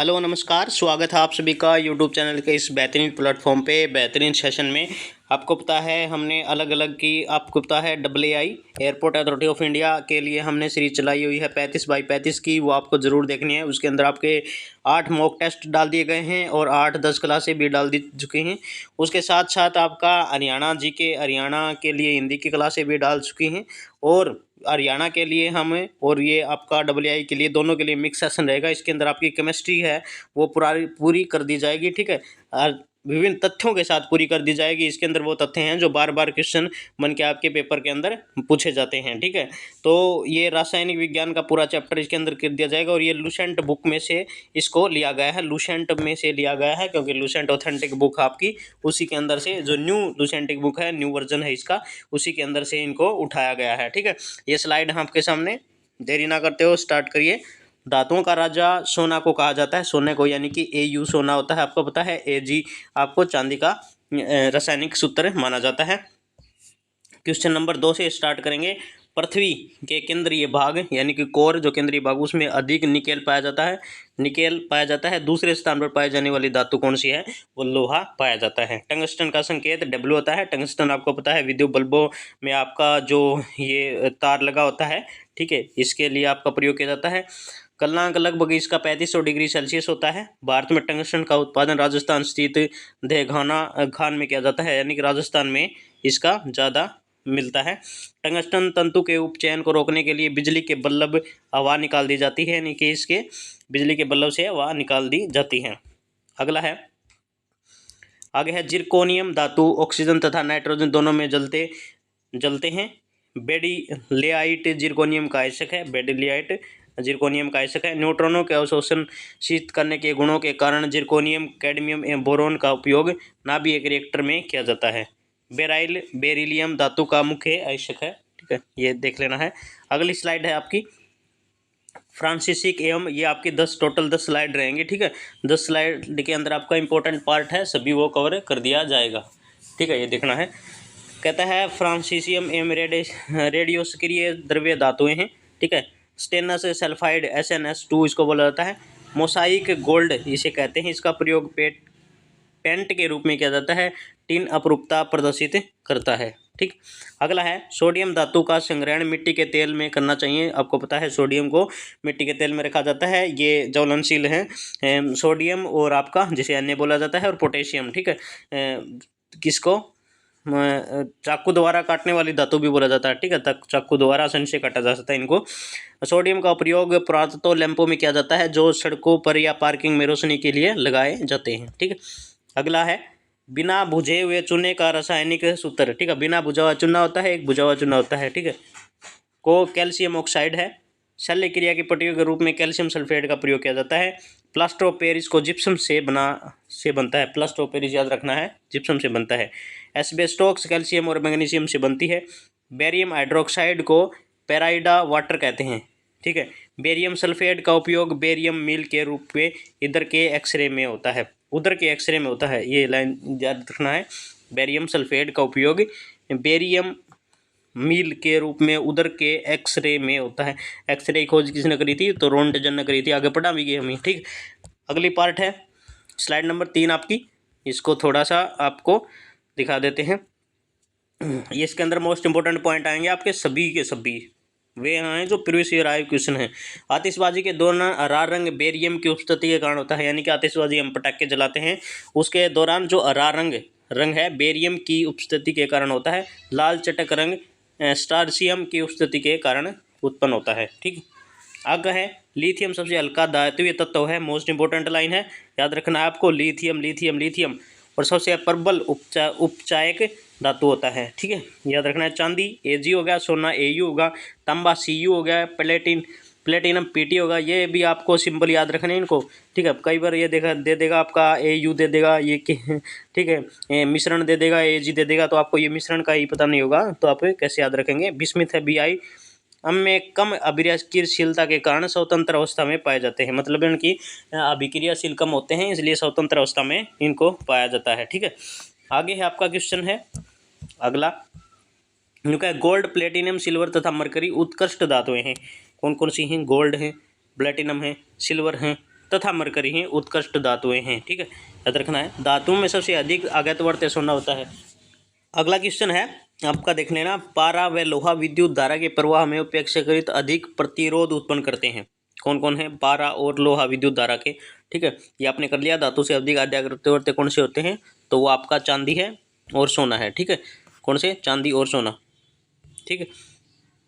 Hello नमस्कार, स्वागत है आप सभी का यूट्यूब चैनल के इस बेहतरीन प्लेटफॉर्म पे बेहतरीन सेशन में। आपको पता है हमने अलग अलग की आपको पता है AAI airport authority of India के लिए हमने सीरीज चलाई हुई है 35x35 की, वो आपको ज़रूर देखनी है। उसके अंदर आपके 8 मॉक टेस्ट डाल दिए गए हैं और 8-10 क्लासें भी डाल दी चुकी हैं। उसके साथ साथ आपका हरियाणा के लिए हिंदी की क्लासें भी डाल चुकी हैं और हरियाणा के लिए हमें और ये आपका AAI के लिए दोनों के लिए मिक्स सेशन रहेगा। इसके अंदर आपकी केमिस्ट्री है वो पूरी कर दी जाएगी, ठीक है। और विभिन्न तथ्यों के साथ पूरी कर दी जाएगी। इसके अंदर वो तथ्य हैं जो बार बार क्वेश्चन बन के आपके पेपर के अंदर पूछे जाते हैं, ठीक है। तो ये रासायनिक विज्ञान का पूरा चैप्टर इसके अंदर कर दिया जाएगा और ये लुसेंट बुक में से इसको लिया गया है, लुसेंट में से लिया गया है, क्योंकि लुसेंट ऑथेंटिक बुक आपकी उसी के अंदर से जो न्यू लुसेंटिक बुक है, न्यू वर्जन है इसका, उसी के अंदर से इनको उठाया गया है, ठीक है। ये स्लाइड है आपके सामने, देरी ना करते हो स्टार्ट करिए। धातुओं का राजा सोना को कहा जाता है, सोने को, यानी कि AU सोना होता है, आपको पता है। AG आपको चांदी का रासायनिक सूत्र माना जाता है। क्वेश्चन नंबर 2 से स्टार्ट करेंगे। पृथ्वी के केंद्रीय भाग यानी कि कोर, जो केंद्रीय भाग, उसमें अधिक निकेल पाया जाता है। दूसरे स्थान पर पाई जाने वाली धातु कौन सी है? वो लोहा पाया जाता है। टंगस्टन का संकेत W होता है। टंगस्टन आपको पता है विद्युत बल्बों में आपका जो ये तार लगा होता है, ठीक है, इसके लिए आपका प्रयोग किया जाता है। कलनांक लगभग इसका 3500 डिग्री सेल्सियस होता है। भारत में टंगस्टन का उत्पादन राजस्थान स्थित देहघाना खान में किया जाता है, यानी कि राजस्थान में इसका ज़्यादा मिलता है। टंगस्टन तंतु के उपचयन को रोकने के लिए बिजली के बल्ब हवा निकाल दी जाती है, यानी कि इसके बिजली के बल्ब से हवा निकाल दी जाती है। अगला है, आगे है जिरकोनियम धातु ऑक्सीजन तथा नाइट्रोजन दोनों में जलते हैं। बेडिलियाइट जिरकोनियम का आयशक है। बेडिलियाइट जिरकोनियम का आयशक है। न्यूट्रॉनों के अवशोषित करने के गुणों के कारण जिरकोनियम, कैडमियम एवं बोरोन का उपयोग नाभिक रिएक्टर में किया जाता है। बेरिलियम धातु का मुख्य आयशक है, ठीक है, ये देख लेना है। अगली स्लाइड है आपकी फ्रांसिसिक एवं, ये आपकी 10 स्लाइड रहेंगी, ठीक है। 10 स्लाइड के अंदर आपका इंपॉर्टेंट पार्ट है, सभी वो कवर कर दिया जाएगा, ठीक है, ये देखना है। कहता है फ्रांसीसियम एवं रेडियोस्क्रिय द्रव्य धातुएं हैं, ठीक है। स्टेनस सल्फाइड SNS2 इसको बोला जाता है। मोसाइक गोल्ड इसे कहते हैं। इसका प्रयोग पेंट के रूप में किया जाता है। टिन अपरूपता प्रदर्शित करता है, ठीक। अगला है, सोडियम धातु का संग्रहण मिट्टी के तेल में करना चाहिए। आपको पता है सोडियम को मिट्टी के तेल में रखा जाता है, ये ज्वलनशील है। सोडियम और आपका जिसे Na बोला जाता है और पोटेशियम, ठीक है। किसको चाकू द्वारा काटने वाली धातु भी बोला जाता है, ठीक है, चाकू द्वारा आसानी से काटा जा सकता है इनको। सोडियम का प्रयोग पुरातत्व लैंपों में किया जाता है जो सड़कों पर या पार्किंग में रोशनी के लिए लगाए जाते हैं, ठीक है। अगला है, बिना भुजे हुए चूने का रासायनिक सूत्र, ठीक है। बिना भुजा हुआ चूना होता है, एक भुजा हुआ चूना होता है, ठीक है, को कैल्शियम ऑक्साइड है। शल्य क्रिया की पट्टियों के रूप में कैल्शियम सल्फेट का प्रयोग किया जाता है। प्लास्टर ऑफ पेरिस को जिप्सम से बनता है। प्लास्टर ऑफ पेरिस याद रखना है, जिप्सम से बनता है। एस्बेस्टॉस कैल्शियम और मैग्नीशियम से बनती है। बेरियम हाइड्रोक्साइड को पेराइडा वाटर कहते हैं, ठीक है। बेरियम सल्फेट का उपयोग बेरियम मील के रूप में उदर के एक्सरे में होता है, ये लाइन याद रखना है। बेरियम सल्फेट का उपयोग बेरियम मील के रूप में उदर के एक्सरे में होता है। एक्सरे की खोज किसने करी थी? तो रोंटजन ने करी थी, आगे पढ़ा भी गई हमें, ठीक। अगली पार्ट है स्लाइड नंबर 3 आपकी, इसको थोड़ा सा आपको दिखा देते हैं। इसके अंदर मोस्ट इंपोर्टेंट पॉइंट आएंगे आपके सभी के सभी, वे हैं जो प्रीवियस ईयर आए क्वेश्चन है। आतिशबाजी के दौरान हरा रंग बेरियम की उपस्थिति के कारण होता है, यानी कि आतिशबाजी हम पटाखे जलाते हैं उसके दौरान जो हरा रंग है बेरियम की उपस्थिति के कारण होता है। लाल चटक रंग स्टार्सियम की उपस्थिति के कारण उत्पन्न होता है, ठीक। आगे है, लिथियम सबसे हल्का धातुीय तत्व है। मोस्ट इंपोर्टेंट लाइन है, याद रखना है आपको, लिथियम और सबसे प्रबल उपचायक धातु होता है, ठीक है, याद रखना है। चांदी Ag हो गया, सोना Au होगा, तांबा Cu हो गया, प्लेटिनम Pt होगा। ये भी आपको सिंपल याद रखना है इनको, ठीक है। कई बार ये दे देगा आपका Au दे देगा ये, ठीक है, मिश्रण दे देगा Ag दे देगा, तो आपको ये मिश्रण का ही पता नहीं होगा तो आप कैसे याद रखेंगे। बिस्मिथ है Bi, में कम अभिक्रियाशीलता के कारण स्वतंत्र अवस्था में पाए जाते हैं, मतलब इनकी अभिक्रियाशील कम होते हैं इसलिए स्वतंत्र अवस्था में इनको पाया जाता है, ठीक है। आगे है आपका क्वेश्चन है अगला, इनका गोल्ड, प्लेटिनम, सिल्वर तथा मरकरी उत्कृष्ट धातुएं हैं। कौन कौन सी हैं? गोल्ड हैं, प्लेटिनम है, सिल्वर हैं, तथा मरकरी ही उत्कृष्ट धातुएं हैं। ठीक है, याद रखना है। धातुओं में सबसे अधिक आघातवर्ती सोना होता है। अगला क्वेश्चन है आपका, देख लेना। पारा व लोहा विद्युत धारा के प्रवाह में अपेक्षाकृत अधिक प्रतिरोध उत्पन्न करते हैं। कौन कौन है? पारा और लोहा विद्युत धारा के। ठीक है, ये आपने कर लिया। धातु से अधिक आघातवर्ती कौन से होते हैं? तो वो आपका चांदी है और सोना है। ठीक है, कौन से? चांदी और सोना। ठीक है,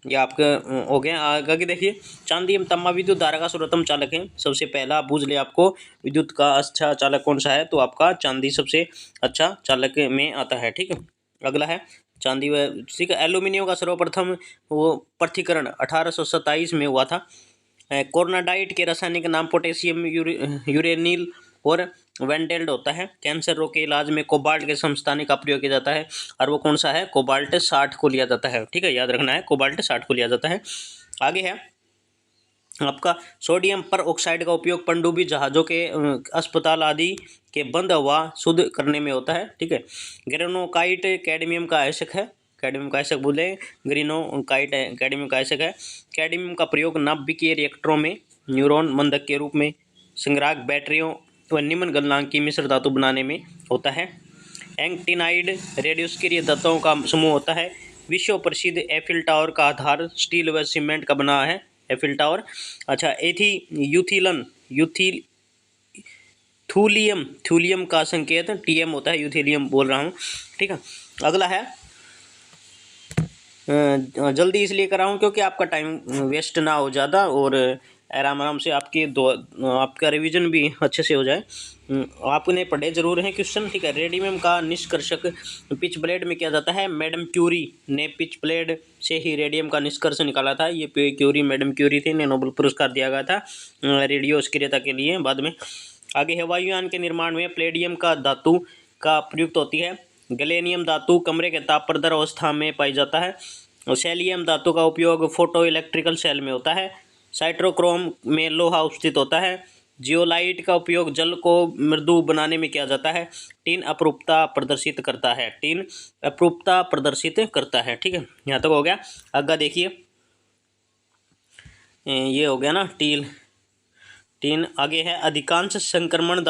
ये आपका हो गया। आगे देखिए, चांदी एवं तांबा विद्युत धारा का सर्वोत्तम चालक है। सबसे पहला पूछ ले आपको, विद्युत का अच्छा चालक कौन सा है? तो आपका चांदी सबसे अच्छा चालक में आता है। ठीक है, अगला है चांदी व, ठीक है। एल्यूमिनियम का सर्वप्रथम वो पृथक्करण 1827 में हुआ था। कोर्नाडाइट के रासायनिक नाम पोटेशियम यूरेनिल और वेंडेल्ड होता है। कैंसर रोग के इलाज में कोबाल्ट के समस्थानिक का प्रयोग किया जाता है, और वो कौन सा है? कोबाल्ट 60 को लिया जाता है। ठीक है, याद रखना है, कोबाल्ट 60 को लिया जाता है। आगे है आपका, सोडियम पर ऑक्साइड का उपयोग पनडुब्बी जहाज़ों के अस्पताल आदि के बंद हवा शुद्ध करने में होता है। ठीक है, ग्रेनोकाइट कैडमियम का आयशक है। कैडमियम का आयशक बोले, ग्रेनोकाइट कैडमियम का आयशक है। कैडमियम का प्रयोग नाभिकीय रिएक्टरों में न्यूरॉन मंदक के रूप में, संग्राहक बैटरियों व निम्न गलनांक की मिश्र धातु बनाने में होता है। एक्टिनाइड रेडियोस्क्रिय तत्वों का समूह होता है। विश्व प्रसिद्ध एफिल टावर का आधार स्टील व सीमेंट का बना है, एफिल टावर। अच्छा, थूलियम का संकेत टीएम होता है, यूथिलियम बोल रहा हूँ। ठीक है, अगला है, जल्दी इसलिए कर रहा हूँ क्योंकि आपका टाइम वेस्ट ना हो ज़्यादा, और आराम से आपका रिवीजन भी अच्छे से हो जाए। आपने पढ़े जरूर हैं क्वेश्चन। ठीक है, रेडियम का निष्कर्षक पिच ब्लेड में किया जाता है। मैडम क्यूरी ने पिच ब्लेड से ही रेडियम का निष्कर्ष निकाला था। ये मैडम क्यूरी थी, इन्हें नोबेल पुरस्कार दिया गया था रेडियो सक्रियता के लिए बाद में। आगे है, वायुयान के निर्माण में प्लेडियम का धातु का प्रयुक्त होती है। गैलेनियम धातु कमरे के ताप प्रदर अवस्था में पाई जाता है। सेलियम धातु का उपयोग फोटो इलेक्ट्रिकल सेल में होता है। साइट्रोक्रोम में लोहा उपस्थित होता है। जियोलाइट का उपयोग जल को मृदु बनाने में किया जाता है। टीन अपरूपता प्रदर्शित करता है। ठीक है, यहाँ तक हो गया। आगे देखिए, ये हो गया ना टीन। आगे है, अधिकांश संक्रमण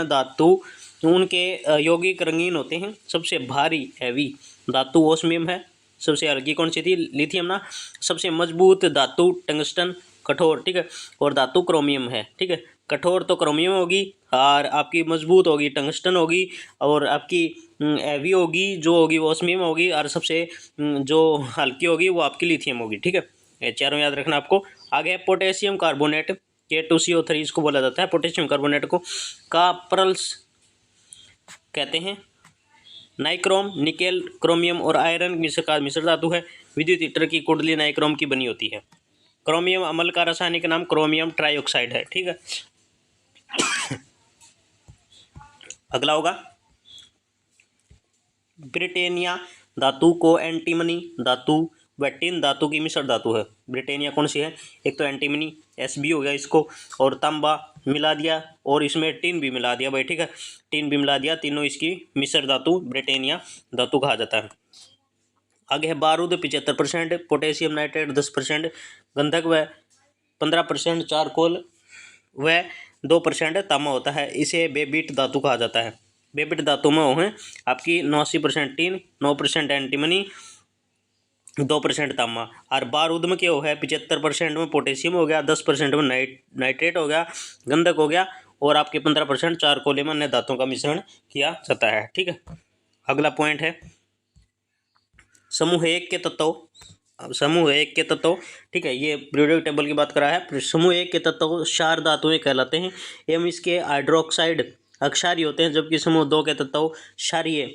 धातु उनके यौगिक रंगीन होते हैं। सबसे भारी हैवी धातु ओस्मियम है। सबसे हल्की कौन सी थी? लिथियम ना। सबसे मजबूत धातु टंगस्टन, कठोर। ठीक है, और धातु क्रोमियम है। ठीक है, कठोर तो क्रोमियम होगी, और आपकी मजबूत होगी टंगस्टन होगी, और आपकी हैवी होगी जो होगी वो ओस्मियम होगी, और सबसे जो हल्की होगी वो आपकी लिथियम होगी। ठीक है, ये चारों याद रखना आपको। आगे पोटेशियम कार्बोनेट, K2CO3 इसको बोला जाता है। पोटेशियम कार्बोनेट को कापरल्स कहते हैं। नाइक्रोम निकेल, क्रोमियम और आयरन मिश्र धातु है। विद्युत हीटर की कुंडली नाइक्रोम की बनी होती है। क्रोमियम अम्ल का रासायनिक नाम क्रोमियम ट्राइऑक्साइड है। ठीक है, अगला होगा, ब्रिटेनिया धातु को एंटीमनी धातु व टिन धातु की मिश्र धातु है। ब्रिटेनिया कौन सी है? एक तो एंटीमनी Sb हो गया इसको, और तांबा मिला दिया, और इसमें टिन भी मिला दिया भाई। ठीक है, टिन भी मिला दिया, तीनों इसकी मिश्र धातु ब्रिटेनिया धातु कहा जाता है। आगे है, बारूद 75%, पोटेशियम नाइट्रेट 10%, गंधक व 15%, चारकोल व 2% तांबा होता है। इसे बेबिट धातु कहा जाता है। बेबिट धातु में वो है आपकी 89% टिन, 9% एंटीमनी, 2% तांबा। और बारूद में क्या हो है? 75% में पोटेशियम हो गया, 10% में नाइट्रेट हो गया, गंधक हो गया, और आपके 15% चारकोल में अन्य धातुओं का मिश्रण किया जाता है। ठीक है, अगला पॉइंट है, समूह एक के तत्व। ठीक है, ये पीरियोडिक टेबल की बात करा है। समूह एक के तत्व क्षार धातुएं कहलाते हैं एवं इसके हाइड्रोक्साइड अक्षारीय होते हैं, जबकि समूह 2 के तत्व क्षारीय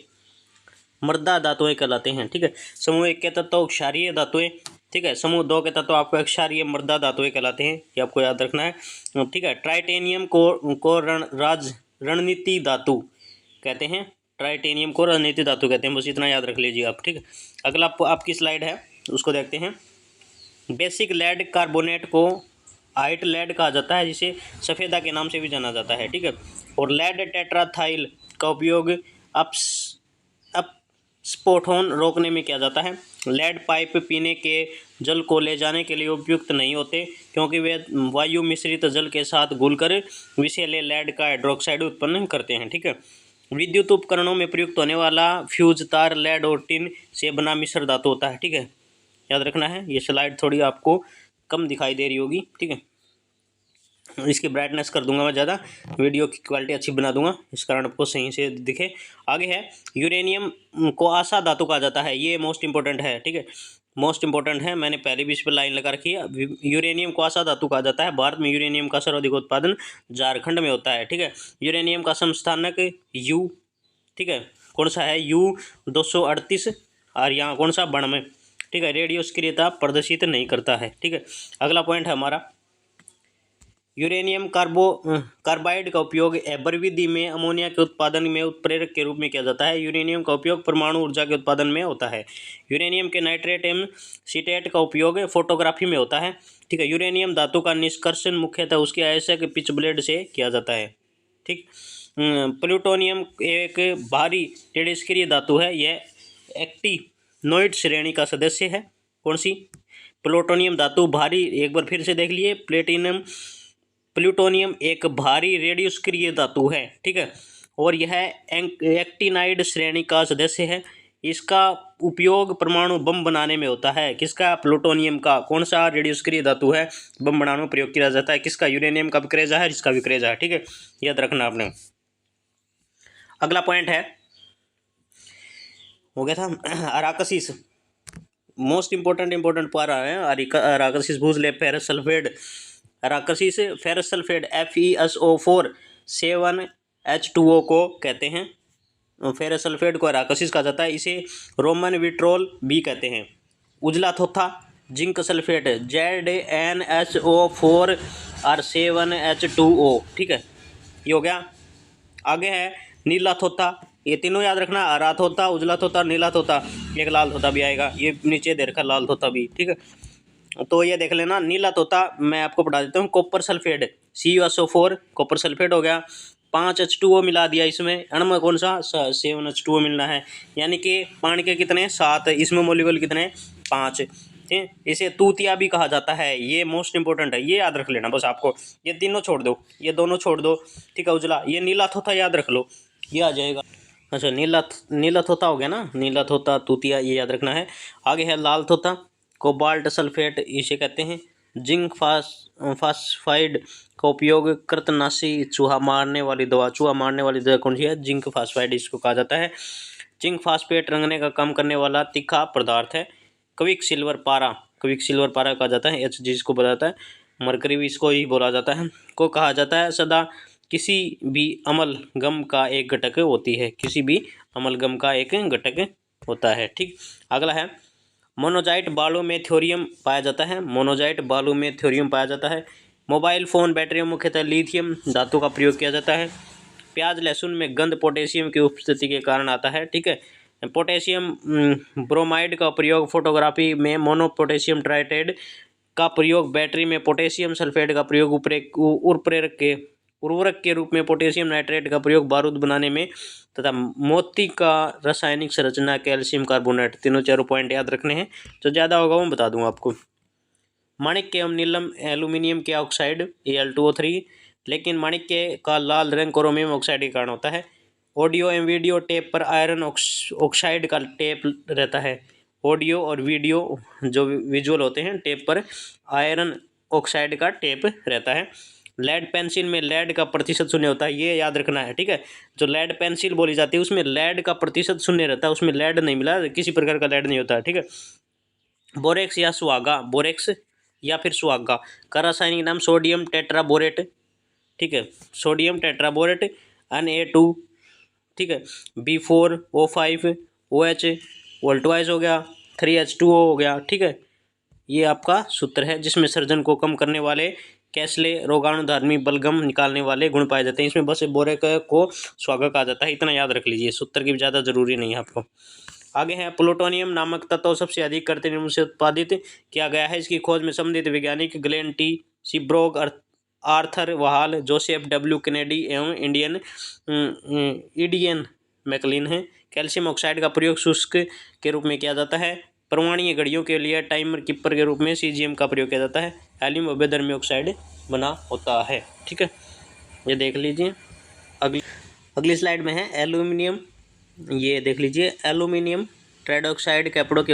मृदा धातुएं कहलाते हैं। ठीक है, समूह एक के तत्व क्षारीय धातुएं, ठीक है, समूह 2 के तत्व आपको क्षारीय मृदा धातुएं कहलाते हैं, ये आपको याद रखना है। ठीक है, ट्राइटेनियम को रणनीति धातु कहते हैं। ट्राइटेनियम को रणनीति धातु कहते हैं, बस इतना याद रख लीजिए आप। ठीक है, अगला आपकी स्लाइड है, उसको देखते हैं। बेसिक लेड कार्बोनेट को हाइट लेड कहा जाता है, जिसे सफ़ेदा के नाम से भी जाना जाता है। ठीक है, और लेड टेट्राथाइल का उपयोग अपस्फोटन रोकने में किया जाता है। लेड पाइप पीने के जल को ले जाने के लिए उपयुक्त नहीं होते, क्योंकि वे वायु मिश्रित जल के साथ घुलकर विषैले लेड का हाइड्रोक्साइड उत्पन्न करते हैं। ठीक है। विद्युत उपकरणों में प्रयुक्त होने वाला फ्यूज तार लेड और टिन से बना मिश्र धातु होता है। ठीक है, याद रखना है। ये स्लाइड थोड़ी आपको कम दिखाई दे रही होगी। ठीक है, इसकी ब्राइटनेस कर दूंगा मैं ज़्यादा, वीडियो की क्वालिटी अच्छी बना दूंगा, इस कारण आपको सही से दिखे। आगे है यूरेनियम को आशा धातु कहा जाता है। ये मोस्ट इंपॉर्टेंट है। ठीक है, मोस्ट इंपॉर्टेंट है, मैंने पहले भी इस पर लाइन लगा रखी है। यूरेनियम को आशा धातु कहा जाता है। भारत में यूरेनियम का सर्वाधिक उत्पादन झारखंड में होता है। ठीक है, यूरेनियम का समस्थानक यू, ठीक है, कौन सा है, U-238, और यहाँ कौन सा, 92। ठीक है, रेडियो सक्रियता प्रदर्शित नहीं करता है। ठीक है, अगला पॉइंट है हमारा, यूरेनियम कार्बाइड का उपयोग एबर विधि में अमोनिया के उत्पादन में उत्प्रेरक के रूप में किया जाता है। यूरेनियम का उपयोग परमाणु ऊर्जा के उत्पादन में होता है। यूरेनियम के नाइट्रेट एवं सीटेट का उपयोग फोटोग्राफी में होता है। ठीक है, यूरेनियम धातु का निष्कर्षण मुख्यतः उसके अयस्क पिच ब्लेड से किया जाता है। ठीक, प्लूटोनियम एक भारी तेजस्क्रिय धातु है। यह एक्टिनोइड श्रेणी का सदस्य है। कौन सी, प्लूटोनियम धातु भारी, एक बार फिर से देख लिए, प्लूटोनियम एक भारी रेडियोस्क्रिय धातु है। ठीक है, और यह एक्टिनाइड श्रेणी का सदस्य है। इसका उपयोग परमाणु बम बनाने में होता है। किसका, प्लूटोनियम का। कौन सा रेडियोस्क्रिय धातु है, बम बनाने में प्रयोग किया जाता है। किसका, यूरेनियम का विक्रेजा है, जिसका विक्रेजा है। ठीक है, याद रखना आपने। अगला पॉइंट है, हो गया था अराकसिस, मोस्ट इंपॉर्टेंट पारा है अराकसिस। भूज ले फेरस सल्फेट, अराकसिस फेरस सल्फेट FeSO4 7H2O को कहते हैं। फेरस सल्फेट को अराकसिस कहा जाता है। इसे रोमन विट्रोल भी कहते हैं। उजला थोथा जिंक सल्फेट ZnSO4 और 7H2O। ठीक है, ये हो गया। आगे है नीला थोथा, ये तीनों याद रखना, हरा थोथा, उजला थोथा, नीला थोथा, एक लाल थोथा भी आएगा, ये नीचे दे रखा लाल थोथा भी। ठीक है, तो ये देख लेना। नीला तोता मैं आपको पढ़ा देता हूँ। Copper sulphate CuSO4 copper sulphate हो गया। 5H2O मिला दिया इसमें, अणु कौन सा, 7H2O मिलना है। यानी कि पानी के कितने, 7, इसमें मोलिक्यूल कितने, 5। ठीक, इसे तूतिया भी कहा जाता है। ये मोस्ट इंपॉर्टेंट है, ये याद रख लेना बस आपको। ये तीनों छोड़ दो, ये दोनों छोड़ दो। ठीक है, उजला, ये नीला थोथा याद रख लो, ये आ जाएगा। अच्छा, नीला थोथा हो गया ना, नीला थोथा, तूतिया, ये याद रखना है। आगे है लाल थोथा, कोबाल्ट सल्फेट इसे कहते हैं। जिंक फास्फाइड का उपयोग कृतनाशी, चूहा मारने वाली दवा कौन सी है, जिंक फास्फाइड इसको कहा जाता है। जिंक फास्फेट रंगने का काम करने वाला तीखा पदार्थ है। क्विक सिल्वर पारा कहा जाता है। Hg इसको बोला जाता है। मरकरी भी इसको ही बोला जाता है, को कहा जाता है। सदा किसी भी अमलगम का एक घटक होती है, किसी भी अमलगम का एक घटक होता है। ठीक, अगला है मोनोजाइट बालू में थ्योरियम पाया जाता है। मोबाइल फ़ोन बैटरी में मुख्यतः लिथियम धातु का प्रयोग किया जाता है। प्याज लहसुन में गंध पोटेशियम की उपस्थिति के कारण आता है। ठीक है, पोटेशियम ब्रोमाइड का प्रयोग फोटोग्राफी में, मोनोपोटेशियम ट्राइटेड का प्रयोग बैटरी में, पोटेशियम सल्फेट का प्रयोग उर्वरक के रूप में, पोटेशियम नाइट्रेट का प्रयोग बारूद बनाने में, तथा मोती का रासायनिक संरचना कैल्शियम कार्बोनेट। तीनों चारों पॉइंट याद रखने हैं, जो ज़्यादा होगा मैं बता दूंगा आपको। माणिक्य एवं नीलम एल्यूमिनियम के ऑक्साइड Al2O3, लेकिन माणिक्य का लाल रंग क्रोमियम ऑक्साइड के कारण होता है। ऑडियो एवं वीडियो टेप पर आयरन ऑक्साइड का टेप रहता है। ऑडियो और वीडियो जो विजुअल होते हैं, टेप पर आयरन ऑक्साइड का टेप रहता है। लेड पेंसिल में लेड का प्रतिशत शून्य होता है, ये याद रखना है। ठीक है, जो लेड पेंसिल बोली जाती है उसमें लेड का प्रतिशत शून्य रहता है, उसमें लेड नहीं मिला, किसी प्रकार का लेड नहीं होता है। ठीक है, बोरेक्स या फिर सुहागा का रासायनिक नाम सोडियम टेट्राबोरेट। ठीक है, सोडियम टेट्राबोरेट Na2। ठीक है, B4O5OH वोल्टवाइज हो गया, 3H2O हो गया। ठीक है, ये आपका सूत्र है, जिसमें सर्जन को कम करने वाले, कैसले रोगाणुधर्मी बलगम निकालने वाले गुण पाए जाते हैं। इसमें बस बोरेक को सुहागा कहा जाता है, इतना याद रख लीजिए, सूत्र की ज़्यादा जरूरी नहीं है आपको। आगे है प्लूटोनियम नामक तत्व सबसे अधिक करते निम्न से उत्पादित किया गया है। इसकी खोज में संबंधित वैज्ञानिक Glenn T Seaborg, Arthur Wahl, Joseph W Kennedy एवं ईडियन मैकलिन है। कैल्शियम ऑक्साइड का प्रयोग शुष्क के रूप में किया जाता है। परमाणुीय घड़ियों के लिए टाइमर कीपर के रूप में CGM का प्रयोग किया जाता है। हेलियम अभेदर्मी ऑक्साइड बना होता है। ठीक है, ये देख लीजिए। अगली स्लाइड में है एल्यूमिनियम। ये देख लीजिए, एल्यूमिनियम ट्राइऑक्साइड कपड़ों के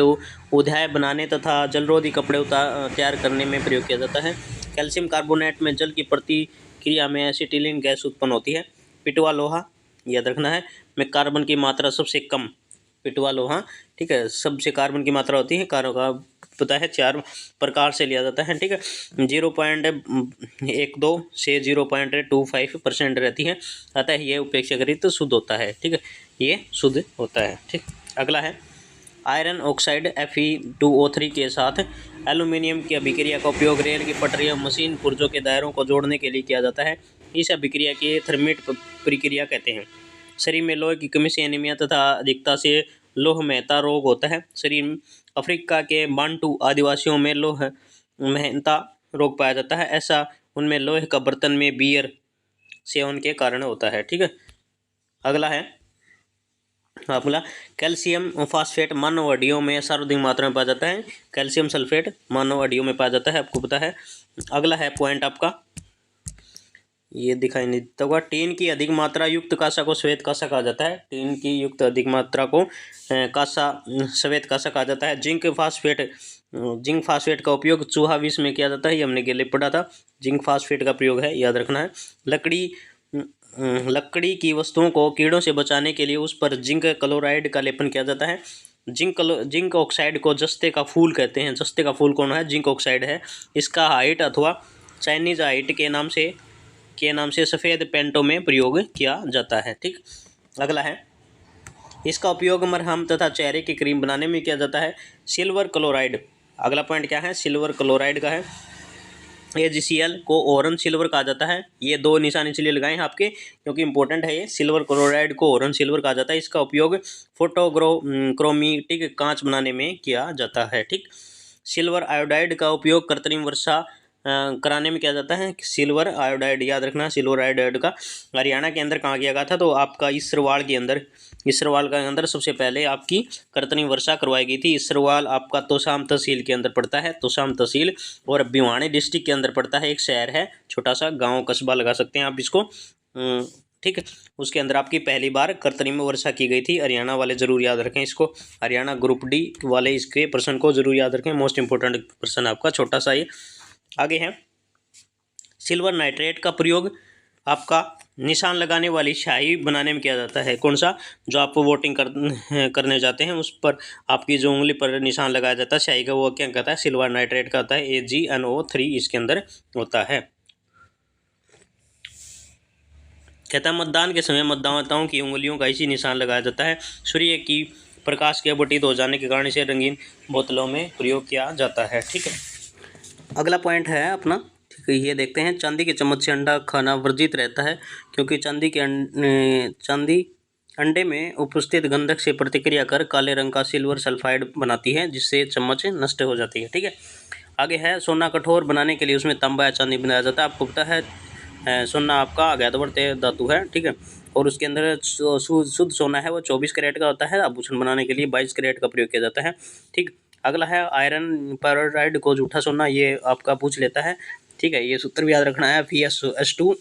उद्याय बनाने तथा जलरोधी कपड़े तैयार करने में प्रयोग किया जाता है। कैल्शियम कार्बोनेट में जल की प्रतिक्रिया में एसिटिलीन गैस उत्पन्न होती है। पिटवा लोहा याद रखना है, में कार्बन की मात्रा सबसे कम, पिटवा लोहा, ठीक है, सबसे कार्बन की मात्रा होती है, कार्बन का पता है 4 प्रकार से लिया जाता है। ठीक है, 0.12 से 0.25% रहती है, अतः ये उपेक्षाकृत शुद्ध होता है। ठीक है, ये शुद्ध होता है। ठीक, अगला है आयरन ऑक्साइड Fe2O3 के साथ एल्यूमिनियम की अभिक्रिया का उपयोग रेल की पटरियों, मशीन पुर्जों के दायरों को जोड़ने के लिए किया जाता है। इस अभिक्रिया की थर्मिट प्रक्रिया कहते हैं। शरीर में लोहे की कमी से एनीमिया तथा अधिकता से लोह महता रोग होता है। शरीर अफ्रीका के बांटू आदिवासियों में लोह महता रोग पाया जाता है। ऐसा उनमें लोहे का बर्तन में बियर सेवन के कारण होता है। ठीक है, अगला है अगला कैल्शियम फास्फेट मानव हड्डियों में सर्वाधिक मात्रा में पाया जाता है। कैल्शियम सल्फेट मानव हड्डियों में पाया जाता है, आपको पता है। अगला है पॉइंट आपका, ये दिखाई नहीं देता होगा, टीन की अधिक मात्रा युक्त कांसा को श्वेत कांसा कहा जाता है। टीन की युक्त अधिक मात्रा को कांसा श्वेत कांसा कहा जाता है। जिंक फास्फेट का उपयोग चूहा विष में किया जाता है, ये हमने पहले पढ़ा था। जिंक फास्फेट का प्रयोग है, याद रखना है। लकड़ी की वस्तुओं को कीड़ों से बचाने के लिए उस पर जिंक क्लोराइड का लेपन किया जाता है। जिंक ऑक्साइड को जस्ते का फूल कहते हैं। जस्ते का फूल कौन है? जिंक ऑक्साइड है। इसका हाइट अथवा चाइनीज हाइट के नाम से सफ़ेद पेंटों में प्रयोग किया जाता है। ठीक, अगला है इसका उपयोग मरहम तथा चेहरे की क्रीम बनाने में किया जाता है। सिल्वर क्लोराइड, अगला पॉइंट क्या है? सिल्वर क्लोराइड का है। AgCl को ओरन सिल्वर कहा जाता है। ये 2 निशान इसलिए लगाए हैं आपके, क्योंकि इंपॉर्टेंट है ये। सिल्वर क्लोराइड को ओरन सिल्वर कहा जाता है। इसका उपयोग फोटोक्रोमेटिक कांच बनाने में किया जाता है। ठीक, सिल्वर आयोडाइड का उपयोग कृत्रिम वर्षा कराने में किया जाता है। सिल्वर आयोडाइड याद रखना, सिल्वर आयोडाइड का हरियाणा के अंदर कहाँ किया गया था? तो आपका इसरवाल के अंदर सबसे पहले आपकी कृत्रिम वर्षा करवाई गई थी। इसरवाल आपका तोशाम तहसील के अंदर पड़ता है, तोशाम तहसील, और भिवानी डिस्ट्रिक्ट के अंदर पड़ता है। एक शहर है, छोटा सा गाँव कस्बा लगा सकते हैं आप इसको। ठीक है, उसके अंदर आपकी पहली बार कृत्रिम वर्षा की गई थी। हरियाणा वाले जरूर याद रखें इसको, हरियाणा ग्रुप डी वाले इसके प्रश्न को जरूर याद रखें। मोस्ट इंपोर्टेंट प्रश्न आपका, छोटा सा ये। आगे है सिल्वर नाइट्रेट का प्रयोग आपका निशान लगाने वाली स्याही बनाने में किया जाता है। कौन सा? जो आप वोटिंग करने जाते हैं उस पर आपकी जो उंगली पर निशान लगाया जाता है स्याही का, वो क्या कहता है? सिल्वर नाइट्रेट का होता है। AgNO3 इसके अंदर होता है। कहता है मतदान के समय मतदाताओं की उंगलियों का इसी निशान लगाया जाता है। सूर्य की प्रकाश के अपवर्तित हो जाने के कारण इसे रंगीन बोतलों में प्रयोग किया जाता है। ठीक है, अगला पॉइंट है अपना, ठीक है, ये देखते हैं। चांदी के चम्मच से अंडा खाना वर्जित रहता है, क्योंकि चांदी अंडे में उपस्थित गंधक से प्रतिक्रिया कर काले रंग का सिल्वर सल्फाइड बनाती है, जिससे चम्मच नष्ट हो जाती है। ठीक है, आगे है सोना कठोर बनाने के लिए उसमें तांबा या चांदी बनाया जाता है। आपको पता है सोना आपका अज्ञातवर्त धातु है। ठीक है, और उसके अंदर शुद्ध सोना है वो 24 कैरेट का होता है। आभूषण बनाने के लिए 22 कैरेट का प्रयोग किया जाता है। ठीक, अगला है आयरन पायराइड को जूठा सोना, ये आपका पूछ लेता है। ठीक है, ये सूत्र भी याद रखना है। FeSO2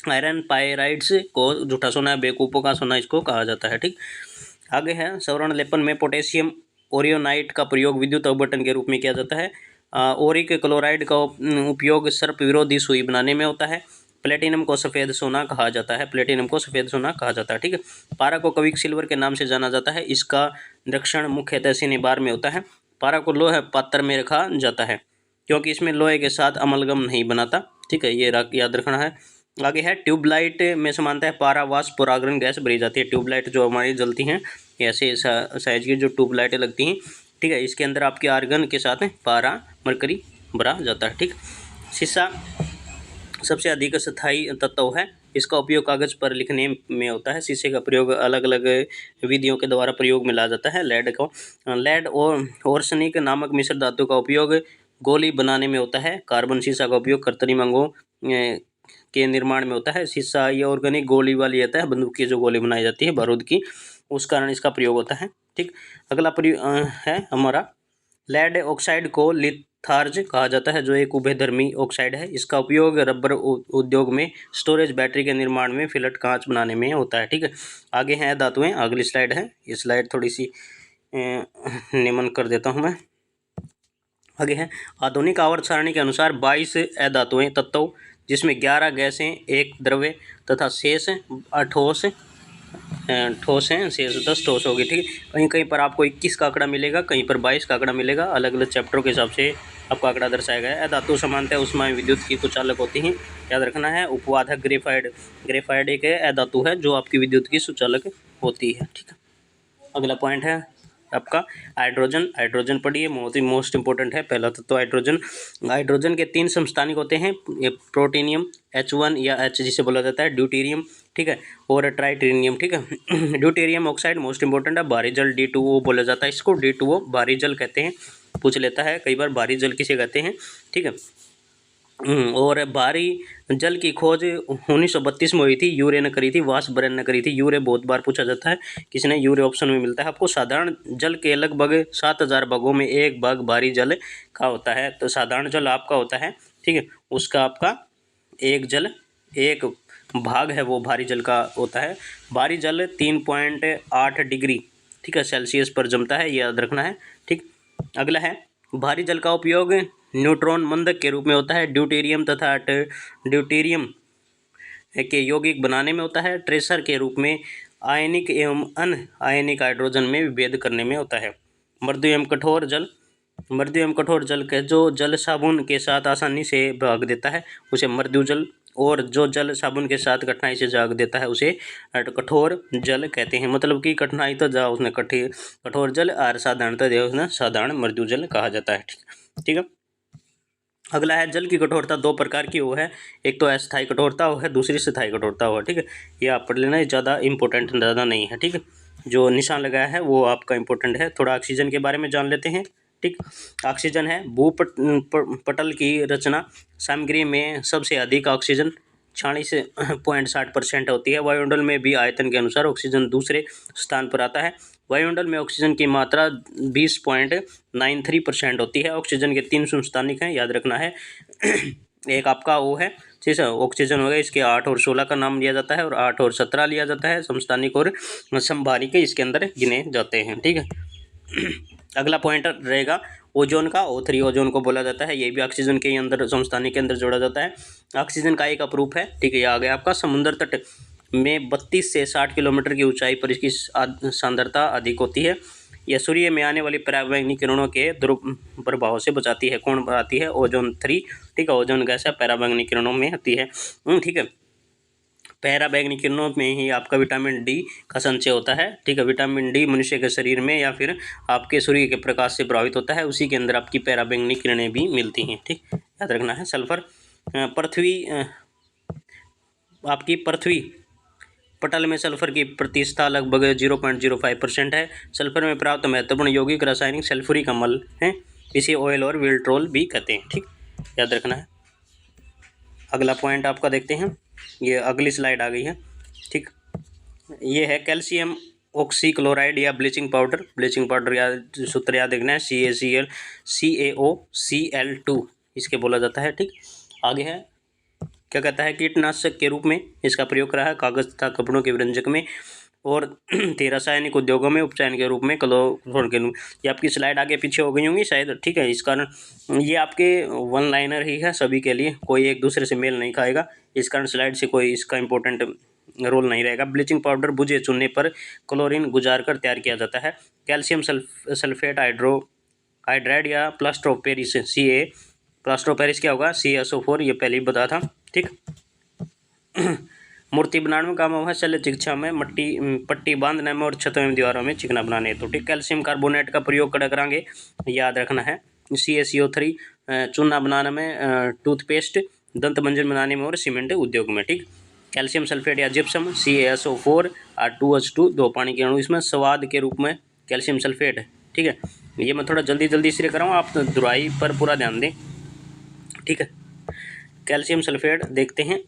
आयरन पायराइड्स को जूठा सोना, बेवकूफ़ों का सोना इसको कहा जाता है। ठीक, आगे है सवर्ण लेपन में पोटेशियम ओरियोनाइट का प्रयोग विद्युत अवबटन के रूप में किया जाता है। ओरिक क्लोराइड का उपयोग सर्प विरोधी सुई बनाने में होता है। प्लेटिनम को सफ़ेद सोना कहा जाता है। प्लेटिनम को सफ़ेद सोना कहा जाता है। ठीक है, पारा को कविक सिल्वर के नाम से जाना जाता है। इसका निरीक्षण मुख्यतः सिनेबार में होता है। पारा को लोहे पात्र में रखा जाता है, क्योंकि इसमें लोहे के साथ अमलगम नहीं बनाता। ठीक है, ये याद रखना है। आगे है ट्यूबलाइट में समानता है पारा वाष्प परागण गैस भरी जाती है। ट्यूबलाइट जो हमारी जलती हैं, ऐसे साइज की जो ट्यूबलाइटें लगती हैं। ठीक है, इसके अंदर आपके आर्गन के साथ पारा मरकरी भरा जाता है। ठीक, शीशा सबसे अधिक स्थायी तत्व है। इसका उपयोग कागज पर लिखने में होता है। शीशे का प्रयोग अलग अलग विधियों के द्वारा प्रयोग में लाया जाता है। लेड और आर्सेनिक नामक मिश्र धातु का उपयोग गोली बनाने में होता है। कार्बन शीशा का उपयोग कृत्रिम अंगों के निर्माण में होता है। शीशा ये ऑर्गेनिक गोली वाली होता है, बंदूक की जो गोली बनाई जाती है बारूद की, उस कारण इसका प्रयोग होता है। ठीक, अगला है हमारा लेड ऑक्साइड को लिथार्ज कहा जाता है, जो एक उभयधर्मी ऑक्साइड है। इसका उपयोग रबर उद्योग में, स्टोरेज, बैटरी के निर्माण में, फिलट कांच बनाने में होता है। ठीक है, आगे हैं धातुएं। अगली स्लाइड है, ये स्लाइड थोड़ी सी निम्न कर देता हूं मैं। आगे है आधुनिक आवर्त सारणी के अनुसार 22 अधातुएं तत्व, जिसमें 11 गैसें, एक द्रव्य तथा शेष ठोस हैं, शेष 10 ठोस होगी। ठीक है, कहीं कहीं पर आपको 21 का आंकड़ा मिलेगा, कहीं पर 22 का आंकड़ा मिलेगा, अलग अलग चैप्टरों के हिसाब से आपको आंकड़ा दर्शाया गया है। धातु समानतः उष्मा विद्युत की कुछ अलग होती हैं, याद रखना है। उपवादक ग्रेफाइड एक अधातु है जो आपकी विद्युत की सुचालक होती है। ठीक है, अगला पॉइंट है आपका हाइड्रोजन पढ़िए, बहुत ही मोस्ट इंपॉर्टेंट है। पहला तत्व हाइड्रोजन। हाइड्रोजन के 3 समस्थानिक होते हैं, ये प्रोटीनियम H1 या H जिसे बोला जाता है, ड्यूटेरियम, ठीक है, और ट्राइटेरियम। ठीक है, ड्यूटेरियम ऑक्साइड मोस्ट इंपॉर्टेंट है, भारी जल D2O बोला जाता है इसको, D2O भारी जल कहते हैं, पूछ लेता है कई बार भारी जल किसे कहते हैं। ठीक है, और भारी जल की खोज 1932 में हुई थी, यूरे ने करी थी, वाशबर्न ने करी थी। यूरे बहुत बार पूछा जाता है, किसने, यूरे ऑप्शन में मिलता है आपको। साधारण जल के लगभग 7000 भागों में एक भाग भारी जल का होता है, तो साधारण जल आपका होता है, ठीक है, उसका आपका एक भाग है वो भारी जल का होता है। भारी जल 3.8 डिग्री, ठीक है, सेल्सियस पर जमता है, ये याद रखना है। ठीक, अगला है भारी जल का उपयोग न्यूट्रॉन मंदक के रूप में होता है, ड्यूटेरियम तथा ड्यूटेरियम के यौगिक बनाने में होता है, ट्रेसर के रूप में आयनिक एवं अन आयनिक हाइड्रोजन में विभेद करने में होता है। मृदु एवं कठोर जल के जो जल साबुन के साथ आसानी से भाग देता है उसे मृदु जल, और जो जल साबुन के साथ कठिनाई से भाग देता है उसे कठोर जल कहते हैं। मतलब कि कठिनाई तो जा उसने कठोर जल और साधारणतः दे उसने साधारण मृदु जल कहा जाता है। ठीक है, अगला है जल की कठोरता 2 प्रकार की वो है, एक तो अस्थायी कठोरता वो है, दूसरी स्थायी कठोरता हो है। ठीक है, ये आप पढ़ लेना, ज़्यादा इंपॉर्टेंट ज़्यादा नहीं है। ठीक है, जो निशान लगाया है वो आपका इंपॉर्टेंट है। थोड़ा ऑक्सीजन के बारे में जान लेते हैं। ठीक, ऑक्सीजन है भूपटल की रचना सामग्री में सबसे अधिक ऑक्सीजन 46.60% होती है। वायुमंडल में भी आयतन के अनुसार ऑक्सीजन दूसरे स्थान पर आता है। वायुमंडल में ऑक्सीजन की मात्रा 20.93% होती है। ऑक्सीजन के 3 समस्थानिक हैं, याद रखना है। एक आपका वो है, ठीक है, ऑक्सीजन हो गया, इसके 8 और 16 का नाम लिया जाता है, और 8 और 17 लिया जाता है, समस्थानिक और संभारिक इसके अंदर गिने जाते हैं। ठीक है, अगला पॉइंट रहेगा ओजोन का, O3 ओजोन को बोला जाता है, ये भी ऑक्सीजन के अंदर समस्थानिक के अंदर जोड़ा जाता है। ऑक्सीजन का एक अपरूप है। ठीक है, ये आ गया आपका। समुद्र तट में 32 से 60 किलोमीटर की ऊंचाई पर इसकी सांद्रता अधिक होती है। यह सूर्य में आने वाली पराबैंगनी किरणों के दुष्प्रभाव से बचाती है। कौन बचाती है? ओजोन 3। ठीक है, ओजोन गैस पराबैंगनी किरणों में आती है। ठीक है, पराबैंगनी किरणों में ही आपका विटामिन डी का संचय होता है। ठीक है, विटामिन डी मनुष्य के शरीर में या फिर आपके सूर्य के प्रकाश से प्रभावित होता है, उसी के अंदर आपकी पराबैंगनी किरणें भी मिलती हैं। ठीक, याद रखना है। सल्फर आपकी पृथ्वी पटल में सल्फर की प्रतिशत लगभग 0.05% है। सल्फर में प्राप्त महत्वपूर्ण यौगिक रासायनिक सल्फ्यूरिक अम्ल हैं, इसे ऑयल और विल्ट्रोल भी कहते हैं। ठीक, याद रखना है। अगला पॉइंट आपका देखते हैं, ये अगली स्लाइड आ गई है। ठीक, ये है कैल्शियम ऑक्सीक्लोराइड या ब्लीचिंग पाउडर याद सूत्र याद देखना है, CaCO-Cl2 इसके बोला जाता है। ठीक, आगे है क्या कहता है, कीटनाशक के रूप में इसका प्रयोग करा है कागज तथा कपड़ों के व्यंजक में, और रासायनिक उद्योगों में उपचार के रूप में क्लोरोफॉर्म के रूप। ये आपकी स्लाइड आगे पीछे हो गई होंगी शायद। ठीक है, इस कारण ये आपके वन लाइनर ही है सभी के लिए, कोई एक दूसरे से मेल नहीं खाएगा, इस कारण स्लाइड से कोई इसका इंपॉर्टेंट रोल नहीं रहेगा। ब्लीचिंग पाउडर बुझे चूने पर क्लोरीन गुजार कर तैयार किया जाता है। कैल्शियम सल्फेट हाइड्राइड या plaster of Paris plaster of Paris क्या होगा, CaSO4, ये पहले ही बता था। ठीक, मूर्ति बनाने में काम हुआ है, शल्य चिकित्सा में पट्टी बांधने में और छतों में दीवारों में चिकना बनाने हेतु। ठीक, कैल्शियम कार्बोनेट का प्रयोग करांगे, याद रखना है। CaCO3 चूना बनाने में, टूथपेस्ट, दंत मंजन बनाने में और सीमेंट उद्योग में। ठीक, कैल्शियम सल्फेट या जिप्सम CaSO4 और 2H2 दो पानी के अणु, इसमें स्वाद के रूप में कैल्शियम सल्फेट है। ठीक है, ये मैं थोड़ा जल्दी इसलिए कराऊँ, आप दुराई पर पूरा ध्यान दें। ठीक है, कैल्शियम सल्फेट देखते हैं।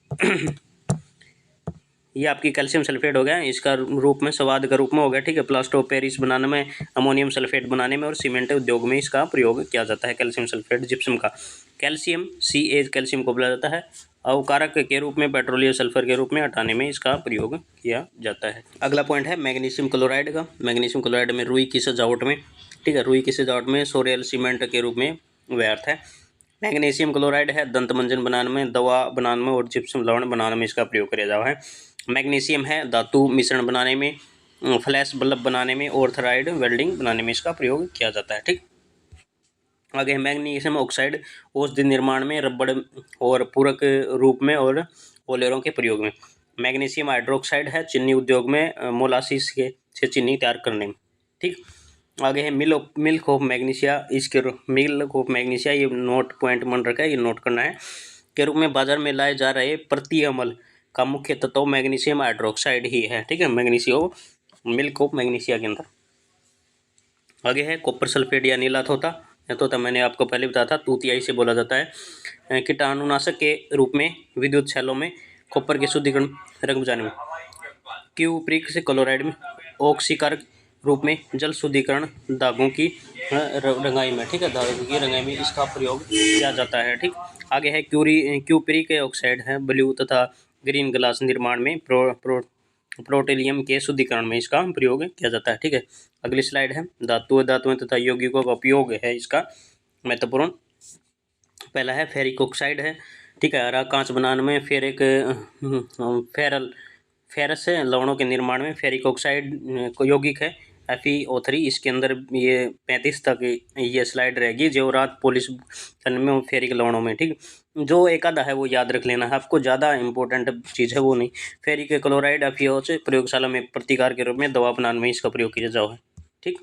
ये आपकी कैल्शियम सल्फेट हो गया, इसका रूप में स्वाद का रूप में हो गया, ठीक है। प्लास्टर ऑफ पेरिस बनाने में, अमोनियम सल्फेट बनाने में और सीमेंट उद्योग में इसका प्रयोग किया जाता है। कैल्शियम सल्फेट जिप्सम का, कैल्शियम Ca कैल्शियम को बोला जाता है। अवकारक के रूप में, पेट्रोलियम सल्फर के रूप में हटाने में इसका प्रयोग किया जाता है। अगला पॉइंट है मैग्नीशियम क्लोराइड का। मैग्नीशियम क्लोराइड में रुई की सजावट में, ठीक है, रुई की सजावट में सोरेल सीमेंट के रूप में व्यर्थ है। मैग्नीशियम क्लोराइड है दंत मंजन बनाने में, दवा बनाने में और जिप्सम लवण बनाने में इसका प्रयोग किया जाता है। मैग्नीशियम है धातु मिश्रण बनाने में, फ्लैश बल्ब बनाने में और थराइड वेल्डिंग बनाने में इसका प्रयोग किया जाता है, ठीक। आगे है मैग्नीशियम ऑक्साइड औषधि निर्माण में, रबड़ और पूरक रूप में और पोलेरों के प्रयोग में। मैग्नीशियम हाइड्रोक्साइड है चीनी उद्योग में, मोलासिस के से चीनी तैयार करने में, ठीक। आगे है मिल्क ऑफ मैग्नीशिया, इसके मिल्क ऑफ मैग्नीशिया, ये नोट पॉइंट मन रखा है, ये नोट करना है, के रूप में बाजार में लाए जा रहे प्रति अमल का मुख्य तत्व मैग्नीशियम हाइड्रोक्साइड ही है, ठीक है, मैग्नीशियम मिल्क ऑफ मैग्नीशिया के अंदर। आगे है कॉपर सल्फेट या नीला तोता। तोता मैंने आपको पहले बताया था, तूतियाई से बोला जाता है। कीटाणुनाशक के रूप में विद्युत सेलों में, कॉपर के शुद्धिकरण रंग बुझाने में, क्यूप्रिक से क्लोराइड में, ऑक्सीकारक रूप में, जल शुद्धिकरण दागों की रंगाई में, ठीक है, दागों की रंगाई में इसका प्रयोग किया जाता है, ठीक। आगे है क्यूप्रिक ऑक्साइड है ब्लू तथा ग्रीन ग्लास निर्माण में, प्रोटेलियम के शुद्धिकरण में इसका प्रयोग किया जाता है, ठीक है। अगली स्लाइड है धातुओं तथा यौगिकों का उपयोग है इसका महत्वपूर्ण। पहला है फेरिक ऑक्साइड है, ठीक है, हरा कांच बनाने में, फेरस लवणों के निर्माण में फेरिक ऑक्साइड यौगिक है FeO3। इसके अंदर ये 35 तक ये स्लाइड रहेगी जो रात पॉलिश करने में फेरिक लवणों में, ठीक। जो एक आधा है वो याद रख लेना है आपको, ज़्यादा इंपॉर्टेंट चीज़ है वो नहीं। फेरिक क्लोराइड FeO से प्रयोगशाला में प्रतिकार के रूप में दवा बनाने में इसका प्रयोग किया जाओ है, ठीक।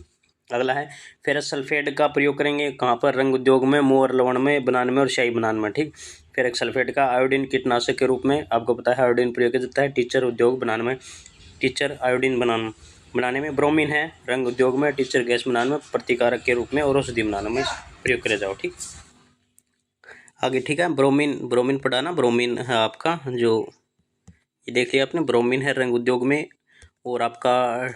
अगला है फेरस सल्फेट का प्रयोग करेंगे कहाँ पर, रंग उद्योग में, मोहर लवण में बनाने में और स्याही बनाने में, ठीक। फेरक सल्फेट का आयोडीन कीटनाशक के रूप में, आपको पता है आयोडीन प्रयोग किया जाता है टीचर उद्योग बनाने में, टीचर आयोडीन बनाने में। ब्रोमीन है रंग उद्योग में, टीचर गैस बनाने में, प्रतिकारक के रूप में और औषधि बनाने में प्रयोग किया जाओ, ठीक। आगे ठीक है, ब्रोमीन पढ़ा ना, ब्रोमीन है आपका जो ये देख लिया आपने, ब्रोमीन है रंग उद्योग में और आपका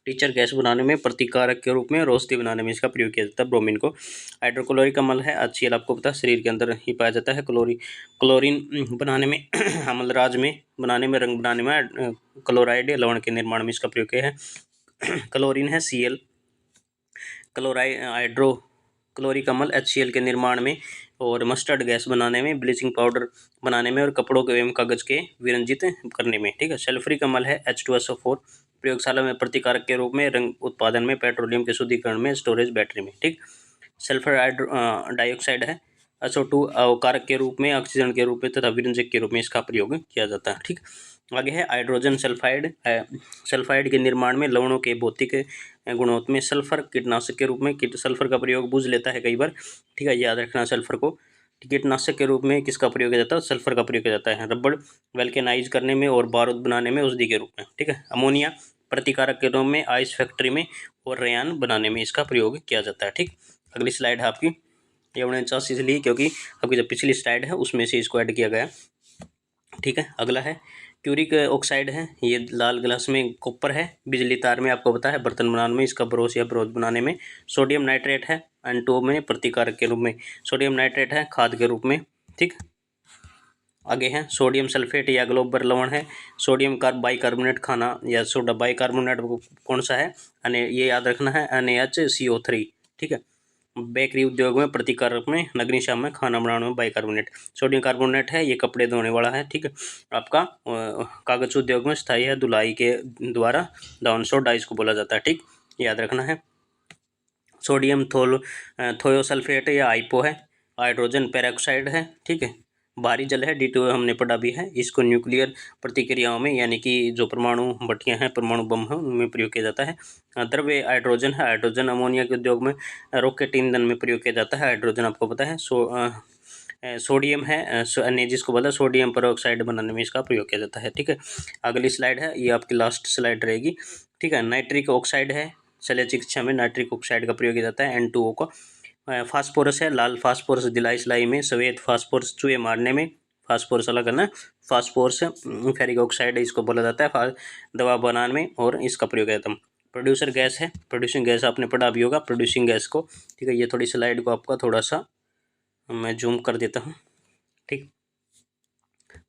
टीचर गैस बनाने में, प्रतिकारक के रूप में और औषधि बनाने में इसका प्रयोग किया जाता है ब्रोमीन को। हाइड्रोक्लोरिक अम्ल है HCl, आपको पता है शरीर के अंदर ही पाया जाता है। क्लोरीन बनाने में अम्लराज में बनाने में, रंग बनाने में, क्लोराइड लवण के निर्माण में इसका प्रयोग किया है। क्लोरीन है Cl, हाइड्रोक्लोरिक अम्ल HCl के निर्माण में और मस्टर्ड गैस बनाने में, ब्लीचिंग पाउडर बनाने में और कपड़ों के एवं कागज के विरंजित करने में, ठीक है। सल्फ्यूरिक अम्ल है H2SO4, प्रयोगशाला में प्रतिकारक के रूप में, रंग उत्पादन में, पेट्रोलियम के शुद्धिकरण में, स्टोरेज बैटरी में, ठीक। सल्फर डाइऑक्साइड है SO2, अवकारक के रूप में, ऑक्सीजन के रूप में तथा विरंजक के रूप में इसका प्रयोग किया जाता है, ठीक। आगे है हाइड्रोजन सल्फाइड है, सल्फाइड के निर्माण में, लवणों के भौतिक गुणों में, सल्फर कीटनाशक के रूप में, सल्फर का प्रयोग बुझ लेता है कई बार, ठीक है, याद रखना सल्फर को। कीटनाशक के रूप में किसका प्रयोग किया जाता है, सल्फर का प्रयोग किया जाता है। रबड़ वेल्केनाइज करने में और बारूद बनाने में, औषधि के रूप में, ठीक है। अमोनिया प्रतिकारक के रूप में, आइस फैक्ट्री में और रेयान बनाने में इसका प्रयोग किया जाता है, ठीक। अगली स्लाइड है आपकी, ये 49 इसलिए क्योंकि आपकी जो पिछली स्लाइड है उसमें से इसको ऐड किया गया, ठीक है। अगला है क्यूरिक ऑक्साइड है, ये लाल ग्लास में कॉपर है, बिजली तार में, आपको पता है बर्तन बनाने में इसका ब्रोश या ब्रोच बनाने में। सोडियम नाइट्रेट है N2O में, प्रतिकारक के रूप में। सोडियम नाइट्रेट है खाद के रूप में, ठीक। आगे है सोडियम सल्फेट या ग्लोबल लवण है, सोडियम बाइकार्बोनेट खाना या सोडा बाइकार्बोनेट कौन सा है, ये याद रखना है NaHCO3, ठीक है। बेकरी उद्योग में, प्रतिकारक में, अग्निशामक में, खाना बनाने में बाइकार्बोनेट। सोडियम कार्बोनेट है ये कपड़े धोने वाला है, ठीक है। आपका कागज उद्योग में स्थायी है, धुलाई के द्वारा डाउन सोडा इसको बोला जाता है, ठीक, याद रखना है। सोडियम थोयोसल्फेट या आइपो है, हाइड्रोजन पेरोक्साइड है, ठीक है, भारी जल है D2O हमने पढ़ा भी है। इसको न्यूक्लियर प्रतिक्रियाओं में यानी कि जो परमाणु भट्टियां हैं, परमाणु बम है, उनमें प्रयोग किया जाता है। द्रव्य हाइड्रोजन है, हाइड्रोजन अमोनिया के उद्योग में, रॉकेट ईंधन में प्रयोग किया जाता है। हाइड्रोजन आपको पता है। सोडियम है जिसको बोला सोडियम पेरोक्साइड बनाने में इसका प्रयोग किया जाता है, ठीक है। अगली स्लाइड है, ये आपकी लास्ट स्लाइड रहेगी, ठीक है। नाइट्रिक ऑक्साइड है, शल्य चिकित्सा में नाइट्रिक ऑक्साइड का प्रयोग किया जाता है N2O का। फास्फोरस है, लाल फास्फोरस दिलाई सिलाई में, सफ़ेद फास्फोरस चूहे मारने में, फास्फोरस अलग करना है। फास्फोरस फेरिक ऑक्साइड इसको बोला जाता है दवा बनाने में, और इसका प्रयोग है। प्रोड्यूसर गैस है, प्रोड्यूसिंग गैस आपने पढ़ा भी होगा प्रोड्यूसिंग गैस को, ठीक है। ये थोड़ी स्लाइड को आपका थोड़ा सा मैं जूम कर देता हूँ, ठीक।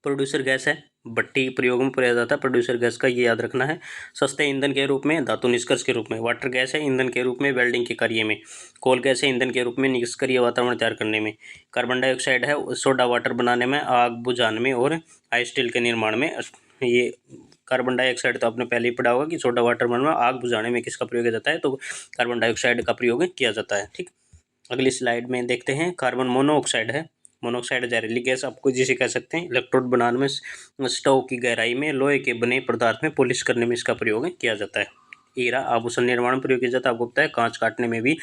प्रोड्यूसर गैस है, भट्टी प्रयोग में प्रयोग जाता है प्रोड्यूसर गैस का, ये याद रखना है। सस्ते ईंधन के रूप में, धातु निष्कर्ष के रूप में। वाटर गैस है ईंधन के रूप में वेल्डिंग के कार्य में। कोल गैस है ईंधन के रूप में निष्क्रिय वातावरण तैयार करने में। कार्बन डाइऑक्साइड है सोडा वाटर बनाने में, आग बुझाने में और आई स्टील के निर्माण में। ये कार्बन डाइऑक्साइड तो आपने पहले ही पढ़ा होगा कि सोडा वाटर बनाने में, आग बुझाने में किसका प्रयोग किया जाता है, तो कार्बन डाइऑक्साइड का प्रयोग किया जाता है, ठीक। अगली स्लाइड में देखते हैं, कार्बन मोनोऑक्साइड है। मोनोऑक्साइड जहरीली गैस आपको जिसे कह सकते हैं। इलेक्ट्रोड बनाने में, स्टोव की गहराई में, लोहे के बने पदार्थ में पॉलिश करने में इसका प्रयोग किया जाता है। हीरा आभूषण निर्माण में प्रयोग किया जाता है, आपको पता है। कांच काटने में भी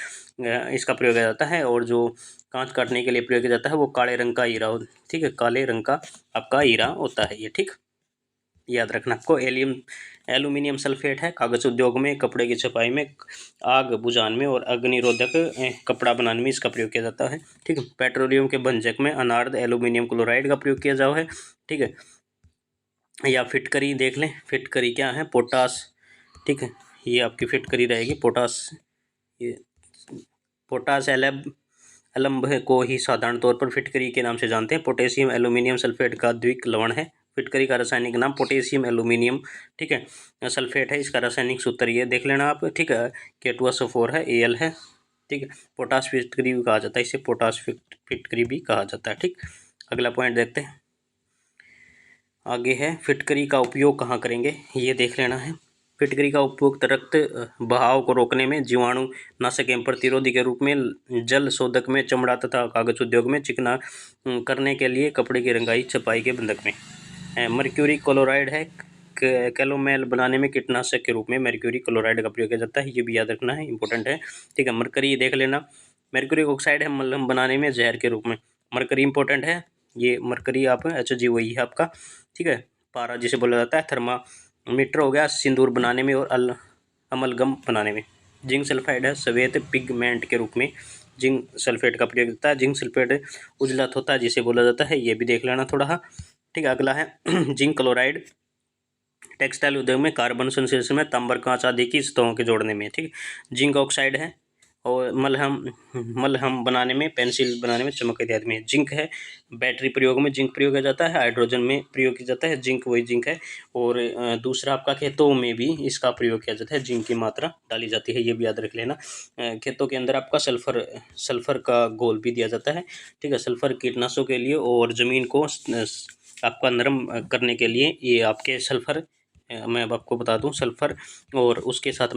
इसका प्रयोग किया जाता है, और जो कांच काटने के लिए प्रयोग किया जाता है वो काले रंग का हीरा, ठीक है, काले रंग का आपका हीरा होता है ये, ठीक। याद रखना आपको। एल्यूमिनियम सल्फेट है, कागज उद्योग में, कपड़े की छपाई में, आग बुझाने में और अग्निरोधक कपड़ा बनाने में इसका प्रयोग किया जाता है, ठीक है। पेट्रोलियम के भंजक में अनार्ध एल्यूमिनियम क्लोराइड का प्रयोग किया जाता है, ठीक है। या फिटकरी देख लें, फिटकरी क्या है, पोटास, ठीक है। ये आपकी फिटकरी रहेगी पोटास। ये पोटास एलम्ब को ही साधारण तौर पर फिटकरी के नाम से जानते हैं। पोटेशियम एल्यूमिनियम सल्फेट का द्विक लवण है। फिटकरी का रासायनिक नाम पोटेशियम एल्यूमिनियम, ठीक है, सल्फेट है। इसका रासायनिक सूत्र ये देख लेना आप, ठीक है। K2SO4 है, Al है, ठीक है। पोटास फिटकरी भी कहा जाता है, इसे पोटास फिटकरी भी कहा जाता है, ठीक। अगला पॉइंट देखते हैं, आगे है फिटकरी का उपयोग कहाँ करेंगे, ये देख लेना है। फिटकरी का उपयोग रक्त बहाव को रोकने में, जीवाणु नाशक एवं प्रतिरोधी के रूप में, जल शोधक में, चमड़ा तथा कागज उद्योग में, चिकना करने के लिए, कपड़े की रंगाई छपाई के बंधक में। मर्क्यूरी क्लोराइड है, कैलोमेल बनाने में कीटनाशक के रूप में मर्क्यूरी क्लोराइड का प्रयोग किया जाता है, ये भी याद रखना है, इंपॉर्टेंट है, ठीक है। मरकरी देख लेना, मर्क्यूरी ऑक्साइड है मलहम बनाने में, जहर के रूप में। मरकरी इंपॉर्टेंट है, ये मरकरी आप HG वही है आपका, ठीक है। पारा जिसे बोला जाता है, थर्मामीटर हो गया सिंदूर बनाने में और अमलगम बनाने में। जिंक सल्फाइड है श्वेत पिगमेंट के रूप में, जिंक सल्फेट का प्रयोग होता है। जिंक सल्फेट उजलत होता है जिसे बोला जाता है, ये भी देख लेना थोड़ा, ठीक है। अगला है जिंक क्लोराइड, टेक्सटाइल उद्योग में, कार्बन संश्लेषण में, तांबर कांच आदि की सतहों के जोड़ने में, ठीक है। जिंक ऑक्साइड है और मलहम बनाने में, पेंसिल बनाने में, चमक इत्यादि में। जिंक है बैटरी प्रयोग में जिंक प्रयोग किया जाता है, हाइड्रोजन में प्रयोग किया जाता है, जिंक वही जिंक है। और दूसरा आपका खेतों में भी इसका प्रयोग किया जाता है, जिंक की मात्रा डाली जाती है, ये भी याद रख लेना। खेतों के अंदर आपका सल्फर का घोल भी दिया जाता है, ठीक है, सल्फर कीटनाशकों के लिए, और ज़मीन को आपका नरम करने के लिए ये आपके सल्फर, मैं अब आपको बता दूं, सल्फर और उसके साथ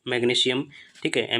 मैग्नीशियम, ठीक है,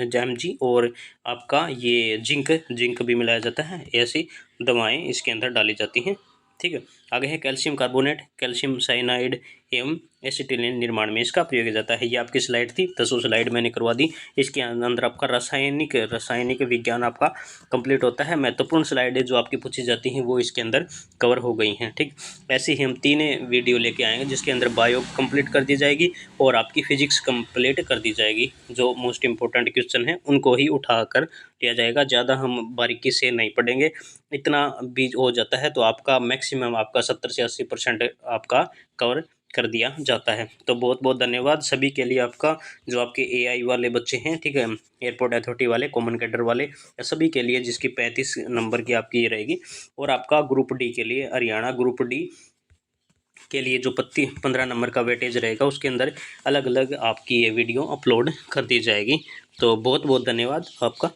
Mg, और आपका ये जिंक भी मिलाया जाता है। ऐसी दवाएं इसके अंदर डाली जाती हैं, ठीक है। आगे है कैल्शियम कार्बोनेट, कैल्शियम साइनाइड एवं एसिटिलीन निर्माण में इसका प्रयोग किया जाता है। ये आपकी स्लाइड थी, 10 स्लाइड मैंने करवा दी। इसके अंदर आपका रासायनिक विज्ञान आपका कंप्लीट होता है। महत्वपूर्ण स्लाइडें जो आपकी पूछी जाती हैं वो इसके अंदर कवर हो गई हैं, ठीक। ऐसे ही हम 3 वीडियो लेके आएंगे जिसके अंदर बायो कंप्लीट कर दी जाएगी और आपकी फिजिक्स कंप्लीट कर दी जाएगी। जो मोस्ट इंपॉर्टेंट क्वेश्चन है उनको ही उठा कर लिया जाएगा, ज़्यादा हम बारीकी से नहीं पढ़ेंगे। इतना भी हो जाता है तो आपका मैक्सिमम आपका 70 से 80% आपका कवर कर दिया जाता है। तो बहुत बहुत धन्यवाद सभी के लिए आपका, जो आपके AI वाले बच्चे हैं, ठीक है, एयरपोर्ट अथॉरिटी वाले, कॉमन कैडर वाले, सभी के लिए जिसकी 35 नंबर की आपकी ये रहेगी। और आपका ग्रुप डी के लिए, हरियाणा ग्रुप डी के लिए जो 15 नंबर का वेटेज रहेगा उसके अंदर अलग अलग आपकी ये वीडियो अपलोड कर दी जाएगी। तो बहुत बहुत धन्यवाद आपका।